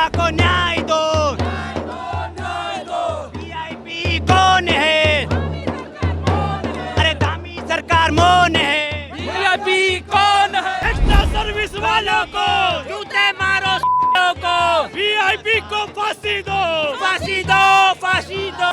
जनता को न्याय दो, वीआईपी कौन है? अरे दामी सरकार मौन है, वीआईपी कौन है? एक्स्ट्रा सर्विस वालों को जूते मारो को, वीआईपी को फांसी दो, फांसी दो, फांसी दो।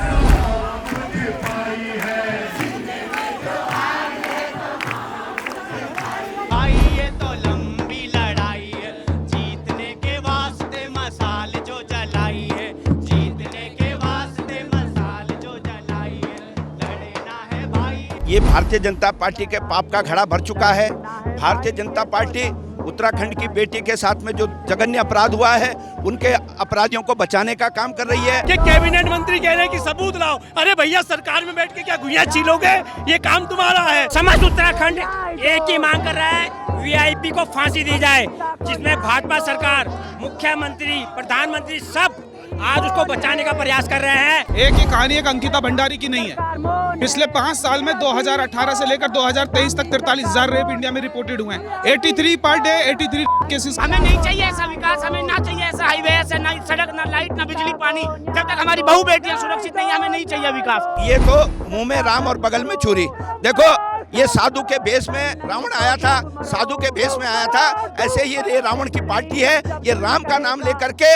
भाई ये तो लंबी लड़ाई है, जीतने के वास्ते मसाल जो जलाई है, जीतने के वास्ते मसाल जो जलाई है, लड़ना है भाई। ये भारतीय जनता पार्टी के पाप का घड़ा भर चुका है। भारतीय जनता पार्टी उत्तराखंड की बेटी के साथ में जो जघन्य अपराध हुआ है, उनके अपराधियों को बचाने का काम कर रही है। कि कैबिनेट मंत्री कह रहे हैं कि सबूत लाओ। अरे भैया, सरकार में बैठ के क्या गुइया छीलोगे? ये काम तुम्हारा है। समस्त उत्तराखंड एक ही मांग कर रहा है, वीआईपी को फांसी दी जाए, जिसमें भाजपा सरकार, मुख्यमंत्री, प्रधानमंत्री सब आज उसको बचाने का प्रयास कर रहे हैं। एक ही कहानी एक अंकिता भंडारी की नहीं है। पिछले 5 साल में 2018 से लेकर 2023 तक 43,000 रेप इंडिया में रिपोर्टेड हुए हैं। 83 पर डे 83 केसेस। हमें नहीं चाहिए ऐसा विकास, हमें ना चाहिए ऐसा हाईवे, ऐसा ना सड़क, ना लाइट, ना बिजली, पानी। जब तक हमारी बहू बेटियां सुरक्षित नहीं, हमें नहीं चाहिए विकास। ये तो मुंह में राम और बगल में छुरी। देखो, ये साधु के भेष में रावण आया था, साधु के भेष में आया था। ऐसे ही ये रावण की पार्टी है। ये राम का नाम लेकर के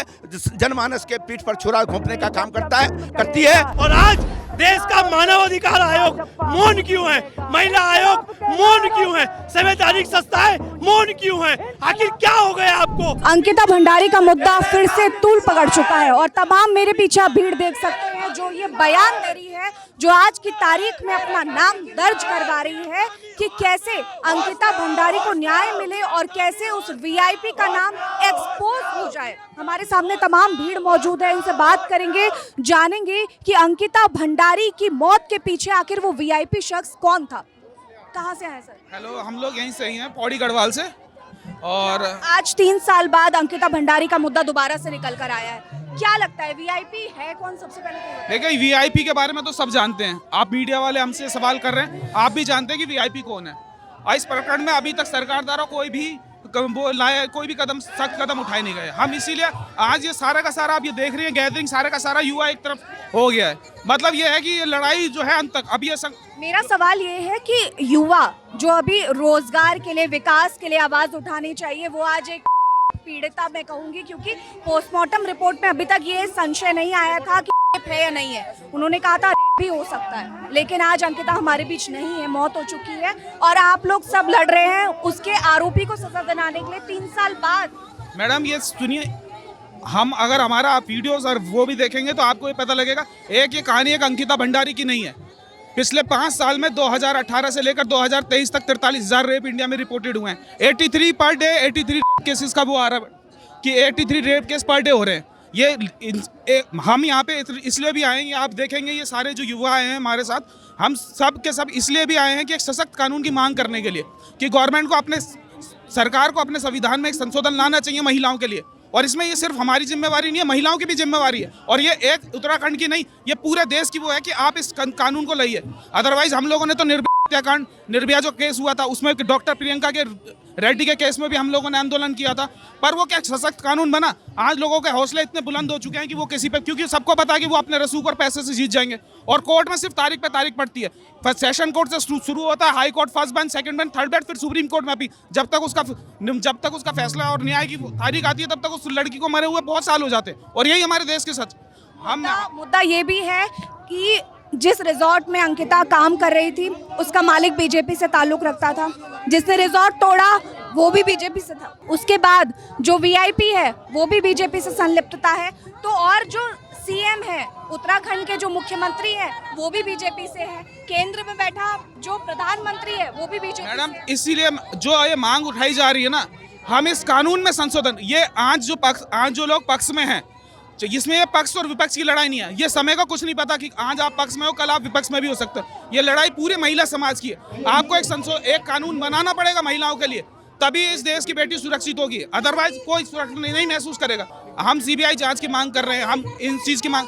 जनमानस के पीठ पर छुरा घोंपने का काम करती है। और आज देश का मानव अधिकार आयोग मौन क्यों है? महिला आयोग मौन क्यों है? संवैधानिक संस्थाएं मौन क्यों है? आखिर क्या हो गया आपको? अंकिता भंडारी का मुद्दा फिर से तूल पकड़ चुका है और तमाम मेरे पीछे आप भीड़ देख सकते हैं जो ये बयान दे रही है, जो आज की तारीख में अपना नाम दर्ज करवा रही है कि कैसे अंकिता भंडारी को न्याय मिले और कैसे उस वीआईपी का नाम एक्सपोज हो जाए। हमारे सामने तमाम भीड़ मौजूद है, इनसे बात करेंगे, जानेंगे कि अंकिता भंडारी की मौत के पीछे आखिर वो वीआईपी शख्स कौन था। कहाँ से आए सर? हेलो, हम लोग यहीं से ही हैं, पौड़ी गढ़वाल से। और आज 3 साल बाद अंकिता भंडारी का मुद्दा दोबारा से निकल कर आया है। क्या लगता है वीआईपी है कौन? सबसे पहले देखिए, वीआईपी के बारे में तो सब जानते हैं। आप मीडिया वाले हमसे सवाल कर रहे हैं, आप भी जानते हैं कि वीआईपी कौन है। इस प्रकरण में अभी तक सरकार द्वारा कोई भी सख्त कदम उठाए नहीं गए। हम इसीलिए आज ये सारा का सारा, आप ये देख रहे हैं गैदरिंग, सारा का सारा युवा एक तरफ हो गया है। मतलब ये है कि ये लड़ाई जो है अंत तक अभी ये मेरा सवाल ये है कि युवा जो अभी रोजगार के लिए, विकास के लिए आवाज उठानी चाहिए, वो आज एक पीड़िता मैं कहूंगी, क्योंकि पोस्टमार्टम रिपोर्ट में अभी तक ये संशय नहीं आया था कि रेप है या नहीं है। उन्होंने कहा था रेप भी हो सकता है, लेकिन आज अंकिता हमारे बीच नहीं है, मौत हो चुकी है और आप लोग सब लड़ रहे हैं उसके आरोपी को सजा दिलाने के लिए 3 साल बाद। मैडम ये सुनिए, हम अगर हमारा आप वीडियोस और वो भी देखेंगे तो आपको ये पता लगेगा, एक ये कहानी एक अंकिता भंडारी की नहीं है। पिछले 5 साल में 2018 से लेकर 2023 तक 43,000 रेप इंडिया में रिपोर्टेड हुए हैं। 83 पर डे 83 केसेस का वो आ रहा है कि 83 रेप केस पर डे हो रहे हैं। हम यहाँ पे इसलिए भी आए हैं, आप देखेंगे ये सारे जो युवा आए हैं हमारे साथ, हम सब के सब इसलिए भी आए हैं कि एक सशक्त कानून की मांग करने के लिए, कि गवर्नमेंट को अपने, सरकार को अपने संविधान में एक संशोधन लाना चाहिए महिलाओं के लिए। और इसमें ये सिर्फ हमारी जिम्मेवारी नहीं है, महिलाओं की भी जिम्मेवारी है। और ये एक उत्तराखंड की नहीं, ये पूरे देश की वो है कि आप इस कानून को लाइए। अदरवाइज हम लोगों ने तो निर्भया जो केस हुआ था, उसमें डॉक्टर प्रियंका के रेड्डी के केस में भी हम लोगों ने आंदोलन किया था, पर वो क्या सशक्त कानून बना? आज लोगों के हौसले इतने बुलंद हो चुके हैं कि वो किसी पे, क्योंकि सबको पता है कि वो अपने रसूख और पैसे से जीत जाएंगे। और कोर्ट में सिर्फ तारीख पे तारीख पड़ती है। फर्स्ट सेशन कोर्ट से शुरू होता है, high court first bench, second bench, third bench, फिर सुप्रीम कोर्ट में अपील। जब तक उसका फैसला और न्याय की तारीख आती है, तब तक उस लड़की को मरे हुए बहुत साल हो जाते हैं। और यही हमारे देश के सच। मुद्दा ये भी है कि जिस रिजॉर्ट में अंकिता काम कर रही थी, उसका मालिक बीजेपी से ताल्लुक रखता था। जिसने रिजॉर्ट तोड़ा वो भी बीजेपी से था। उसके बाद जो वीआईपी है वो भी बीजेपी से संलिप्तता है। तो और जो सीएम है उत्तराखंड के, जो मुख्यमंत्री है, वो भी बीजेपी से है। केंद्र में बैठा जो प्रधानमंत्री है वो भी बीजेपी। मैडम, इसीलिए जो ये मांग उठाई जा रही है ना, हम इस कानून में संशोधन, ये आज जो लोग पक्ष में हैं, इसमें ये पक्ष और विपक्ष की लड़ाई नहीं है। ये समय का कुछ नहीं पता कि आज आप पक्ष में हो, कल आप विपक्ष में भी हो सकते हो। ये लड़ाई पूरे महिला समाज की है। आपको एक कानून बनाना पड़ेगा महिलाओं के लिए, तभी इस देश की बेटी सुरक्षित होगी। अदरवाइज कोई सुरक्षित नहीं महसूस करेगा। हम सीबीआई जांच की मांग कर रहे हैं, हम इन चीज की मांग,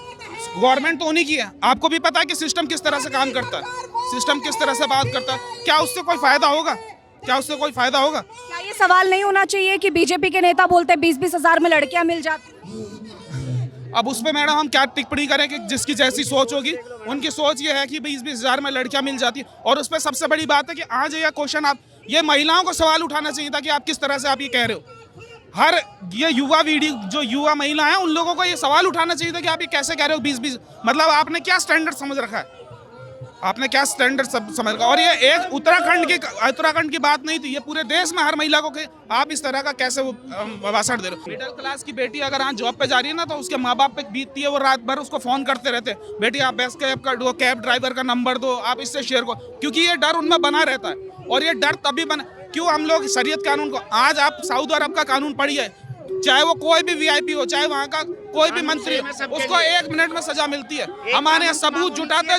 गवर्नमेंट तो उन्हीं की है। आपको भी पता है कि सिस्टम किस तरह से काम करता है, सिस्टम किस तरह से बात करता है। क्या उससे कोई फायदा होगा? क्या उससे कोई फायदा होगा? क्या ये सवाल नहीं होना चाहिए कि बीजेपी के नेता बोलते 20-20 हजार में लड़कियां मिल जाती हैं? अब उस पे मैडम हम क्या टिप्पणी करें कि जिसकी जैसी सोच होगी, उनकी सोच ये है कि 20-20 हजार में लड़कियां मिल जाती है। और उस पर सबसे बड़ी बात है कि आज ये क्वेश्चन आप ये महिलाओं को सवाल उठाना चाहिए था कि आप किस तरह से आप ये कह रहे हो। हर ये युवा वीडियो जो युवा महिला है उन लोगों को ये सवाल उठाना चाहिए था कि आप ये कैसे कह रहे हो 20-20, मतलब आपने क्या स्टैंडर्ड समझ रखा है, आपने क्या स्टैंडर्ड समझ रखा। और ये एक उत्तराखंड की बात नहीं थी, ये पूरे देश में हर महिला को आप इस तरह का कैसे भाषण दे रहे हो। मिडिल क्लास की बेटी अगर आज जॉब पे जा रही है ना तो उसके माँ बाप पे बीतती है, वो रात भर उसको फोन करते रहते हैं, बेटी आप बेस्ट कैब कर दो, कैब ड्राइवर का नंबर दो, आप इससे शेयर करो, क्योंकि ये डर उनमें बना रहता है। और ये डर तभी बना क्यों हम लोग शरीयत कानून को, आज आप सऊदी अरब का कानून पढ़िए, चाहे वो कोई भी वीआईपी हो, चाहे वहाँ का कोई भी मंत्री, उसको 1 मिनट में सजा मिलती है। हमारे यहाँ सबूत जुटाते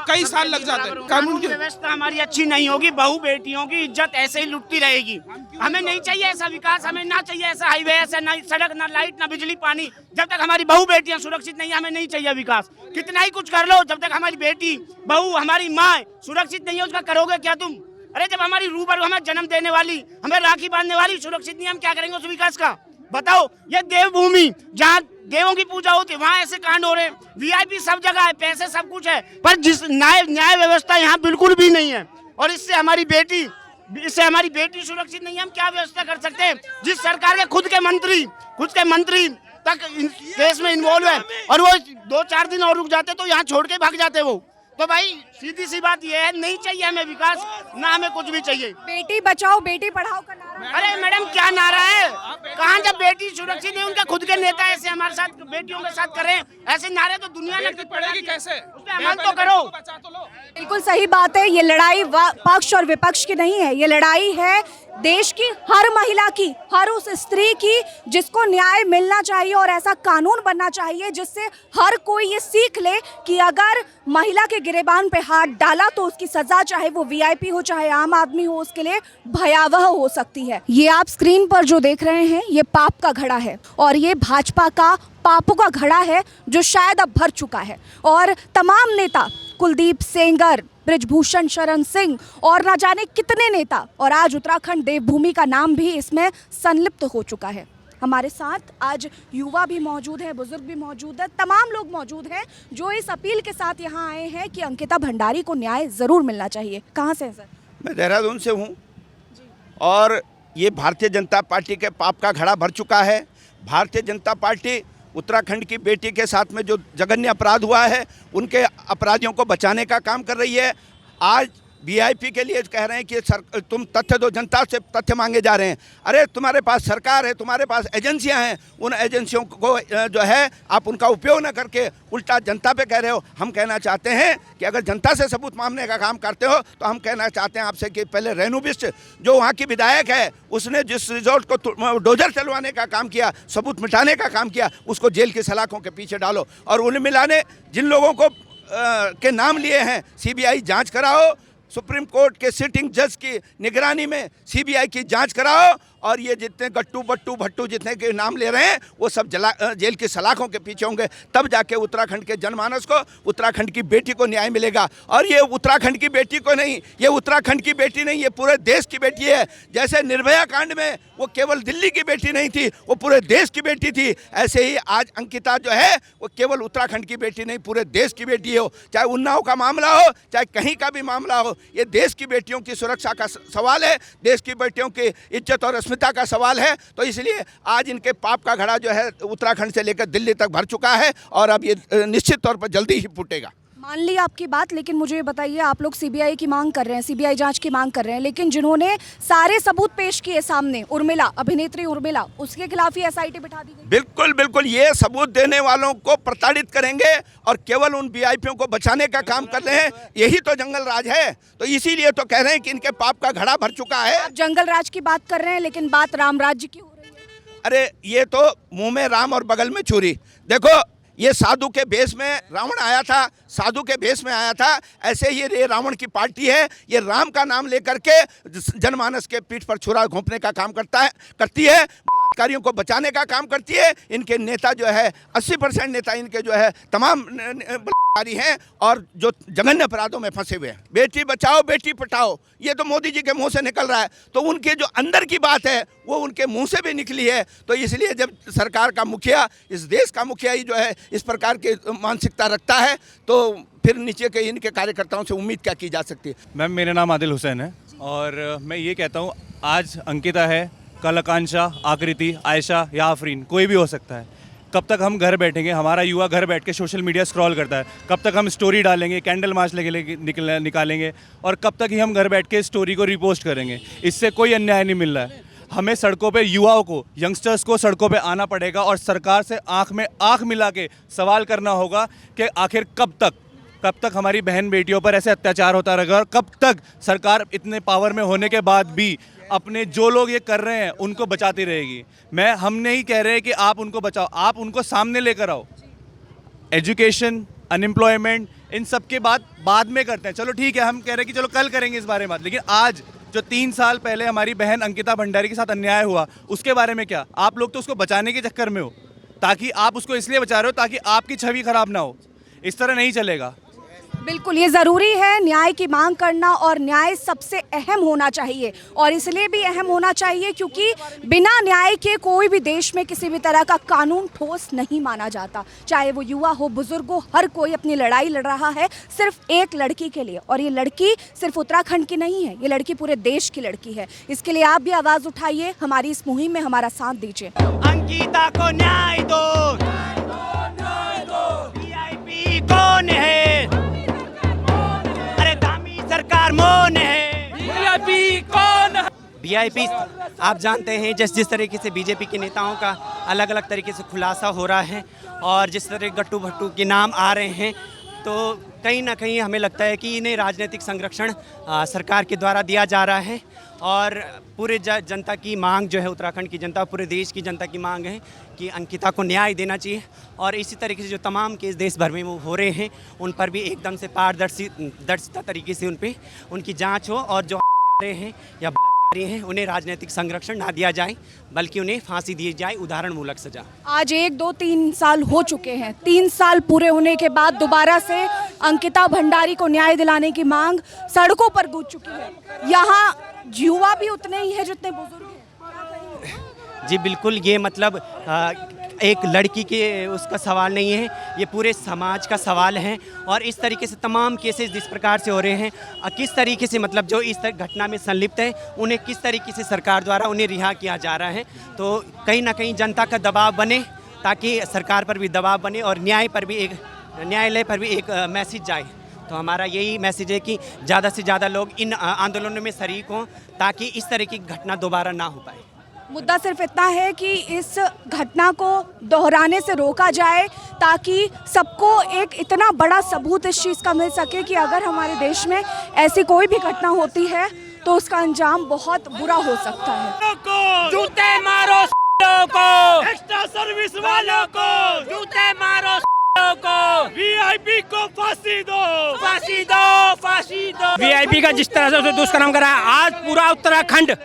कई साल लग जाते हैं। कानून की व्यवस्था हमारी अच्छी नहीं होगी, बहू बेटियों की इज्जत ऐसे ही लुटती रहेगी। हमें नहीं चाहिए ऐसा विकास, हमें ना चाहिए ऐसा हाईवे, ऐसा ना सड़क, ना लाइट, ना बिजली, पानी। जब तक हमारी बहू बेटियां सुरक्षित नहीं है, हमें नहीं चाहिए विकास। कितना ही कुछ कर लो, जब तक हमारी बेटी बहू हमारी माँ सुरक्षित नहीं है, उसका करोगे क्या तुम? अरे जब हमारी रूबरू हमें जन्म देने वाली, हमें राखी बांधने वाली सुरक्षित नहीं, हम क्या करेंगे उस विकास का? बताओ। ये देवभूमि जहाँ देवों की पूजा होती है वहाँ ऐसे कांड हो रहे हैं। वीआईपी सब जगह है, पैसे सब कुछ है, पर जिस न्याय व्यवस्था यहाँ बिल्कुल भी नहीं है। और इससे हमारी बेटी सुरक्षित नहीं है, हम क्या व्यवस्था कर सकते हैं? जिस सरकार के खुद के मंत्री तक केस में इन्वॉल्व है और वो 2-4 दिन और रुक जाते तो यहाँ छोड़ के भाग जाते वो। तो भाई सीधी सी बात ये है, नहीं चाहिए हमें विकास, ना हमें कुछ भी चाहिए। बेटी बचाओ बेटी पढ़ाओ का नारा। अरे मैडम क्या नारा है? कहाँ जब बेटी सुरक्षित नहीं, उनके खुद के नेता ऐसे हमारे साथ बेटियों के साथ कर रहे हैं, ऐसे नारे तो दुनिया में पड़ेगी कैसे? उस पे अमल तो करो। बिल्कुल सही बात है। ये लड़ाई पक्ष और विपक्ष की नहीं है, ये लड़ाई है देश की हर महिला की, हर उस स्त्री की जिसको न्याय मिलना चाहिए और ऐसा कानून बनना चाहिए जिससे हर कोई ये सीख ले कि अगर महिला के गिरेबान पे हाथ डाला तो उसकी सजा, चाहे वो वीआईपी हो चाहे आम आदमी हो, उसके लिए भयावह हो सकती है। ये आप स्क्रीन पर जो देख रहे हैं ये पाप का घड़ा है और ये भाजपा का पापों का घड़ा है जो शायद अब भर चुका है। और तमाम नेता, कुलदीप सेंगर, ब्रिजभूषण शरण सिंह और ना जाने कितने नेता, और आज उत्तराखंड देवभूमि का नाम भी इसमें संलिप्त हो चुका है। हमारे साथ आज युवा भी मौजूद है, बुजुर्ग भी मौजूद है, तमाम लोग मौजूद हैं जो इस अपील के साथ यहाँ आए हैं कि अंकिता भंडारी को न्याय ज़रूर मिलना चाहिए। कहाँ से हैं सर? मैं देहरादून से हूँ और ये भारतीय जनता पार्टी के पाप का घड़ा भर चुका है। भारतीय जनता पार्टी उत्तराखंड की बेटी के साथ में जो जघन्य अपराध हुआ है उनके अपराधियों को बचाने का काम कर रही है। आज वीआईपी के लिए कह रहे हैं कि तुम तथ्य दो, जनता से तथ्य मांगे जा रहे हैं। अरे तुम्हारे पास सरकार है, तुम्हारे पास एजेंसियां हैं, उन एजेंसियों को जो है आप उनका उपयोग न करके उल्टा जनता पे कह रहे हो। हम कहना चाहते हैं कि अगर जनता से सबूत मांगने का काम करते हो तो हम कहना चाहते हैं आपसे कि पहले रेणु बिष्ट जो वहाँ की विधायक है, उसने जिस रिजॉर्ट को डोजर चलवाने का काम किया, सबूत मिटाने का काम किया, उसको जेल की सलाखों के पीछे डालो। और उर्मिला ने जिन लोगों को के नाम लिए हैं, सीबीआई जांच कराओ, सुप्रीम कोर्ट के सिटिंग जज की निगरानी में सीबीआई की जांच कराओ। और ये जितने गट्टू बट्टू भट्टू जितने के नाम ले रहे हैं वो सब जेल की सलाखों के पीछे होंगे, तब जाके उत्तराखंड के जनमानस को, उत्तराखंड की बेटी को न्याय मिलेगा। और ये उत्तराखंड की बेटी को नहीं, ये उत्तराखंड की बेटी नहीं, ये पूरे देश की बेटी है। जैसे निर्भया कांड में वो केवल दिल्ली की बेटी नहीं थी, वो पूरे देश की बेटी थी, ऐसे ही आज अंकिता जो है वो केवल उत्तराखंड की बेटी नहीं, पूरे देश की बेटी हो। चाहे उन्नाव का मामला हो, चाहे कहीं का भी मामला हो, ये देश की बेटियों की सुरक्षा का सवाल है, देश की बेटियों की इज्जत और अस्मिता का सवाल है। तो इसलिए आज इनके पाप का घड़ा जो है उत्तराखंड से लेकर दिल्ली तक भर चुका है और अब ये निश्चित तौर पर जल्दी ही फूटेगा। मान ली आपकी बात, लेकिन मुझे ये बताइए, आप लोग सीबीआई की मांग कर रहे हैं, सीबीआई जांच की मांग कर रहे हैं, लेकिन जिन्होंने सारे सबूत पेश किए सामने, उर्मिला, अभिनेत्री उर्मिला, उसके खिलाफ ही एसआईटी बिठा दी गई। बिल्कुल बिल्कुल, ये सबूत देने वालों को प्रताड़ित करेंगे और केवल उन वीआईपीओं को बचाने का काम कर रहे हैं। यही तो जंगल राज है। तो इसीलिए तो कह रहे हैं कि इनके पाप का घड़ा भर चुका है। आप जंगल राज की बात कर रहे हैं, लेकिन बात राम राज्य की हो रही है। अरे ये तो मुंह में राम और बगल में छुरी। देखो, ये साधु के भेष में रावण आया था, साधु के भेष में आया था, ऐसे ये रावण की पार्टी है। ये राम का नाम लेकर के जनमानस के पीठ पर छुरा घोंपने का काम करती है, बलात्कारियों को बचाने का काम करती है। इनके नेता जो है 80% नेता इनके जो है तमाम हैं और जो जघन्य अपराधों में फंसे हुए हैं। बेटी बचाओ बेटी पढ़ाओ, ये तो मोदी जी के मुंह से निकल रहा है, तो उनके जो अंदर की बात है वो उनके मुंह से भी निकली है। तो इसलिए जब सरकार का मुखिया, इस देश का मुखिया ही जो है इस प्रकार की मानसिकता रखता है, तो फिर नीचे के इनके कार्यकर्ताओं से उम्मीद क्या की जा सकती है। मैम, मेरा नाम आदिल हुसैन है और मैं ये कहता हूँ, आज अंकिता है, कल आकांक्षा, आकृति, आयशा या आफरीन, कोई भी हो सकता है। कब तक हम घर बैठेंगे? हमारा युवा घर बैठ के सोशल मीडिया स्क्रॉल करता है। कब तक हम स्टोरी डालेंगे, कैंडल मार्च निकालेंगे और कब तक ही हम घर बैठ के स्टोरी को रिपोस्ट करेंगे? इससे कोई अन्याय नहीं मिल रहा है। हमें सड़कों पे, युवाओं को, यंगस्टर्स को सड़कों पे आना पड़ेगा और सरकार से आंख में आंख मिला के सवाल करना होगा कि आखिर कब तक हमारी बहन बेटियों पर ऐसे अत्याचार होता रहेगा और कब तक सरकार इतने पावर में होने के बाद भी अपने जो लोग ये कर रहे हैं उनको बचाती रहेगी। हम नहीं कह रहे कि आप उनको बचाओ, आप उनको सामने लेकर आओ। एजुकेशन, अनएम्प्लॉयमेंट, इन सब के बाद में करते हैं। चलो ठीक है, हम कह रहे हैं कि चलो कल करेंगे इस बारे में बात, लेकिन आज जो 3 साल पहले हमारी बहन अंकिता भंडारी के साथ अन्याय हुआ, उसके बारे में क्या? आप लोग तो उसको बचाने के चक्कर में हो, ताकि आप उसको इसलिए बचा रहे हो ताकि आपकी छवि खराब ना हो। इस तरह नहीं चलेगा। बिल्कुल, ये ज़रूरी है न्याय की मांग करना, और न्याय सबसे अहम होना चाहिए, और इसलिए भी अहम होना चाहिए क्योंकि बिना न्याय के कोई भी देश में किसी भी तरह का कानून ठोस नहीं माना जाता। चाहे वो युवा हो, बुजुर्ग हो, हर कोई अपनी लड़ाई लड़ रहा है सिर्फ एक लड़की के लिए, और ये लड़की सिर्फ उत्तराखंड की नहीं है, ये लड़की पूरे देश की लड़की है। इसके लिए आप भी आवाज़ उठाइए, हमारी इस मुहिम में हमारा साथ दीजिए। अंकिता को न्याय दो, वीआईपी कौन है? सरकार मौन है। वीआईपी कौन है? वीआईपी आप जानते हैं, जिस तरीके से बीजेपी के नेताओं का अलग अलग तरीके से खुलासा हो रहा है और जिस तरह गट्टू भट्टू के नाम आ रहे हैं, तो कहीं ना कहीं हमें लगता है कि इन्हें राजनीतिक संरक्षण सरकार के द्वारा दिया जा रहा है। और पूरे जनता की मांग जो है, उत्तराखंड की जनता, पूरे देश की जनता की मांग है कि अंकिता को न्याय देना चाहिए। और इसी तरीके से जो तमाम केस देश भर में वो हो रहे हैं, उन पर भी एकदम से पारदर्शिता तरीके से उनकी जांच हो, और जो रहे हैं या बलात्कारी हैं उन्हें राजनीतिक संरक्षण ना दिया जाए, बल्कि उन्हें फांसी दी जाए, उदाहरणमूलक सजा। आज 1, 2, 3 साल हो चुके हैं। 3 साल पूरे होने के बाद दोबारा से अंकिता भंडारी को न्याय दिलाने की मांग सड़कों पर गूंज चुकी है। यहाँ युवा भी उतने ही है जितने बुजुर्ग हैं। जी बिल्कुल, ये मतलब एक लड़की के उसका सवाल नहीं है, ये पूरे समाज का सवाल है। और इस तरीके से तमाम केसेस जिस प्रकार से हो रहे हैं, किस तरीके से मतलब जो इस घटना में संलिप्त है उन्हें किस तरीके से सरकार द्वारा उन्हें रिहा किया जा रहा है, तो कहीं ना कहीं जनता का दबाव बने, ताकि सरकार पर भी दबाव बने और न्यायालय पर भी एक मैसेज जाए। तो हमारा यही मैसेज है कि ज़्यादा से ज़्यादा लोग इन आंदोलनों में शरीक हों, ताकि इस तरह की घटना दोबारा ना हो पाए। मुद्दा सिर्फ इतना है कि इस घटना को दोहराने से रोका जाए, ताकि सबको एक इतना बड़ा सबूत इस चीज़ का मिल सके कि अगर हमारे देश में ऐसी कोई भी घटना होती है तो उसका अंजाम बहुत बुरा हो सकता है। जूते मारो को, एक्स्ट्रा सर्विस वालों को, जूते मारो को, वीआईपी को फांसी दो, फांसी दो, फांसी दो। वीआईपी का जिस तरह से उसे दुष्कर्म करा, आज पूरा उत्तराखंड,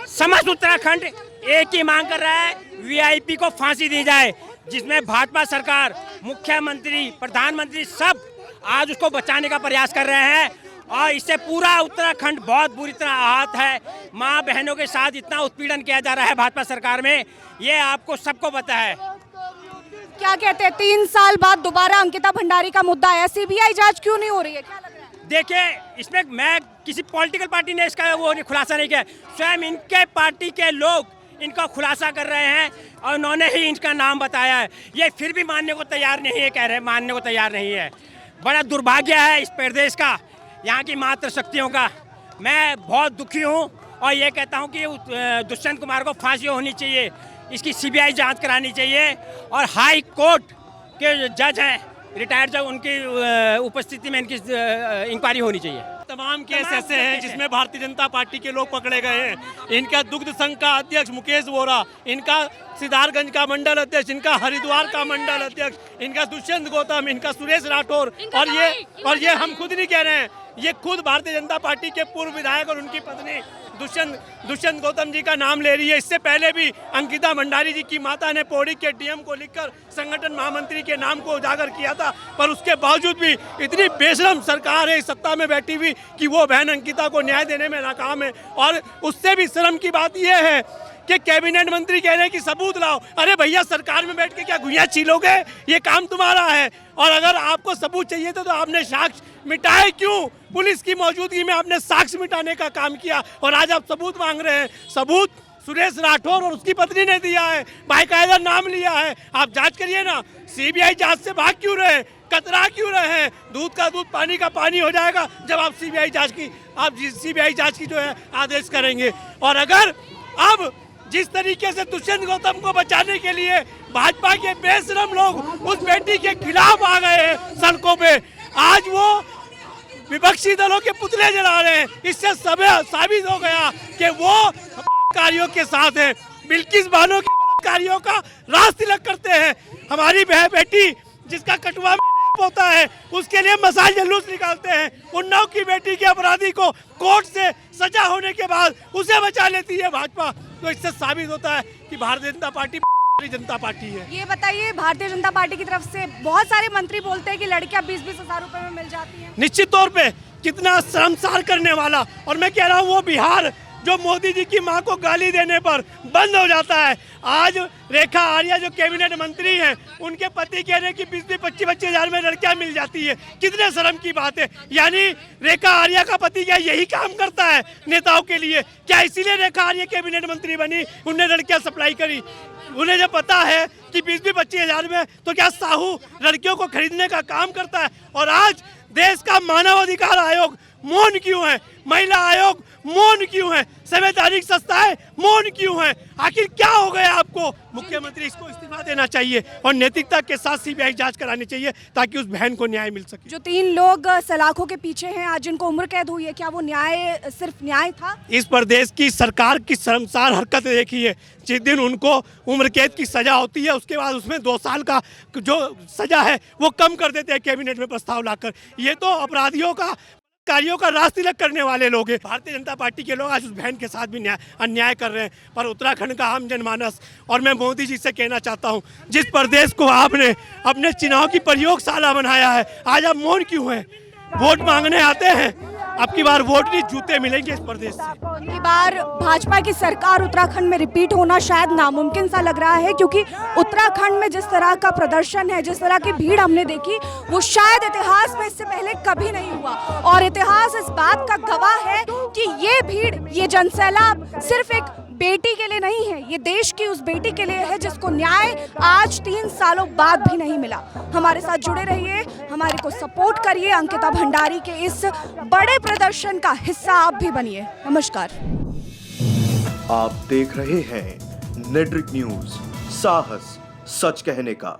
समस्त उत्तराखंड एक ही मांग कर रहा है, वीआईपी को फांसी दी जाए, जिसमें भाजपा सरकार, मुख्यमंत्री, प्रधानमंत्री सब आज उसको बचाने का प्रयास कर रहे हैं। और इससे पूरा उत्तराखंड बहुत बुरी तरह आहत है। माँ बहनों के साथ इतना उत्पीड़न किया जा रहा है भाजपा सरकार में, ये आपको सबको पता है। क्या कहते हैं, 3 साल बाद दोबारा अंकिता भंडारी का मुद्दा है, सीबीआई जांच क्यों नहीं हो रही है, क्या लग रहा है? देखिए, इसमें मैं किसी पॉलिटिकल पार्टी ने इसका वो खुलासा नहीं किया, स्वयं इनके पार्टी के लोग इनका खुलासा कर रहे हैं और उन्होंने ही इनका नाम बताया है। ये फिर भी मानने को तैयार नहीं है, कह रहे हैं मानने को तैयार नहीं है। बड़ा दुर्भाग्य है इस प्रदेश का, यहाँ की मातृ शक्तियों का। मैं बहुत दुखी हूँ और ये कहता हूँ कि दुष्यंत कुमार को फांसी होनी चाहिए, इसकी सीबीआई जांच करानी चाहिए और हाई कोर्ट के जज हैं, रिटायर्ड जज, उनकी उपस्थिति में इनकी इंक्वायरी होनी चाहिए। तमाम केस ऐसे हैं जिसमें भारतीय जनता पार्टी के लोग पकड़े गए हैं। इनका दुग्ध संघ का अध्यक्ष मुकेश वोरा, इनका सिद्धार्थगंज का मंडल अध्यक्ष, इनका हरिद्वार का मंडल अध्यक्ष, इनका दुष्यंत गौतम, इनका सुरेश राठौर, और ये हम खुद नहीं कह रहे हैं, ये खुद भारतीय जनता पार्टी के पूर्व विधायक और उनकी पत्नी दुष्यंत गौतम जी का नाम ले रही है। इससे पहले भी अंकिता भंडारी जी की माता ने पौड़ी के डीएम को लिखकर संगठन महामंत्री के नाम को उजागर किया था, पर उसके बावजूद भी इतनी बेशरम सरकार है सत्ता में बैठी हुई कि वो बहन अंकिता को न्याय देने में नाकाम है। और उससे भी शर्म की बात यह है कि कैबिनेट मंत्री कह रहे हैं कि सबूत लाओ। अरे भैया, सरकार में बैठ के क्या गुइयां छीलोगे? ये काम तुम्हारा है। और अगर आपको सबूत चाहिए तो आपने साक्ष्य मिटाए क्यों? पुलिस की मौजूदगी में आपने साक्ष्य मिटाने का काम किया और आज आप सबूत मांग रहे हैं। सबूत सुरेश राठौर और उसकी पत्नी ने दिया है, बाकायदा नाम लिया है। आप जांच करिए ना, सीबीआई जांच से भाग क्यों रहे, कतरा क्यों रहे हैं? दूध का दूध पानी का पानी हो जाएगा जब आप सीबीआई जांच की जो है आदेश करेंगे। और अगर अब जिस तरीके से दुष्यंत गौतम को बचाने के लिए भाजपा के बेशरम लोग उस बेटी के खिलाफ आ गए हैं सड़कों पे, आज वो विपक्षी दलों के पुतले जला रहे हैं, इससे साबित हो गया कि वो कार्यों के साथ हैं। बिल्किस बानो के कार्यों का रास तिलक करते हैं। हमारी बहन बेटी जिसका कटुआ में रेप होता है उसके लिए मसाल जुलूस निकालते हैं। उन्नाव की बेटी के अपराधी को कोर्ट से सजा होने के बाद उसे बचा लेती है भाजपा। तो इससे साबित होता है कि भारतीय जनता पार्टी है। ये बताइए, भारतीय जनता पार्टी की तरफ से बहुत सारे मंत्री बोलते हैं कि लड़कियां 20-20 हजार रुपए में मिल जाती हैं। निश्चित तौर पे कितना शर्मसार करने वाला। और मैं कह रहा हूँ वो बिहार जो मोदी जी की मां को गाली देने पर बंद हो जाता है। आज रेखा आर्या जो कैबिनेट मंत्री हैं, उनके पति कह रहे हैं कि 20-25 हजार में लड़कियां मिल जाती है। कितने शर्म की बात है। यानी रेखा आर्या का पति क्या यही काम करता है नेताओं के लिए? क्या इसीलिए रेखा आर्या कैबिनेट मंत्री बनी? उन्हें लड़कियां सप्लाई करी। उन्हें जब पता है कि 20-25 हजार में, तो क्या साहू लड़कियों को खरीदने का काम करता है? और आज देश का मानवाधिकार आयोग मौन क्यों है? महिला आयोग मौन क्यों है? संवैधानिक संस्थाएं मौन क्यों है? आखिर क्या हो गया आपको? मुख्यमंत्री इसको इस्तीफा देना चाहिए और नैतिकता के साथ सीबीआई जांच करानी चाहिए ताकि उस बहन को न्याय मिल सके। जो 3 लोग सलाखों के पीछे हैं, आज जिनको उम्र कैद हुई है, क्या वो न्याय सिर्फ न्याय था? इस प्रदेश की सरकार की शर्मसार हरकत देखी है। जिस दिन उनको उम्र कैद की सजा होती है उसके बाद उसमें 2 साल का जो सजा है वो कम कर देते हैं कैबिनेट में प्रस्ताव लाकर। ये तो अपराधियों का कार्यों का रास तिलक करने वाले लोग हैं। भारतीय जनता पार्टी के लोग आज उस बहन के साथ भी अन्याय कर रहे हैं। पर उत्तराखंड का आम जनमानस, और मैं मोदी जी से कहना चाहता हूं, जिस प्रदेश को आपने अपने चुनाव की प्रयोगशाला बनाया है, आज आप मौन क्यों हैं? वोट मांगने आते हैं, अब की बार वोट नहीं जूते मिलेंगे इस प्रदेश से। की बार भाजपा की सरकार उत्तराखंड में रिपीट होना शायद नामुमकिन सा लग रहा है, क्योंकि उत्तराखंड में जिस तरह का प्रदर्शन है, जिस तरह की भीड़ हमने देखी, वो शायद इतिहास में इससे पहले कभी नहीं हुआ। और इतिहास इस बात का गवाह है कि ये भीड़, ये जनसैलाब सिर्फ एक बेटी के लिए नहीं है, ये देश की उस बेटी के लिए है जिसको न्याय आज 3 सालों बाद भी नहीं मिला। हमारे साथ जुड़े रहिए, हमारे को सपोर्ट करिए, अंकिता भंडारी के इस बड़े प्रदर्शन का हिस्सा आप भी बनिए। नमस्कार। आप देख रहे हैं नेट्रिक न्यूज, साहस सच कहने का।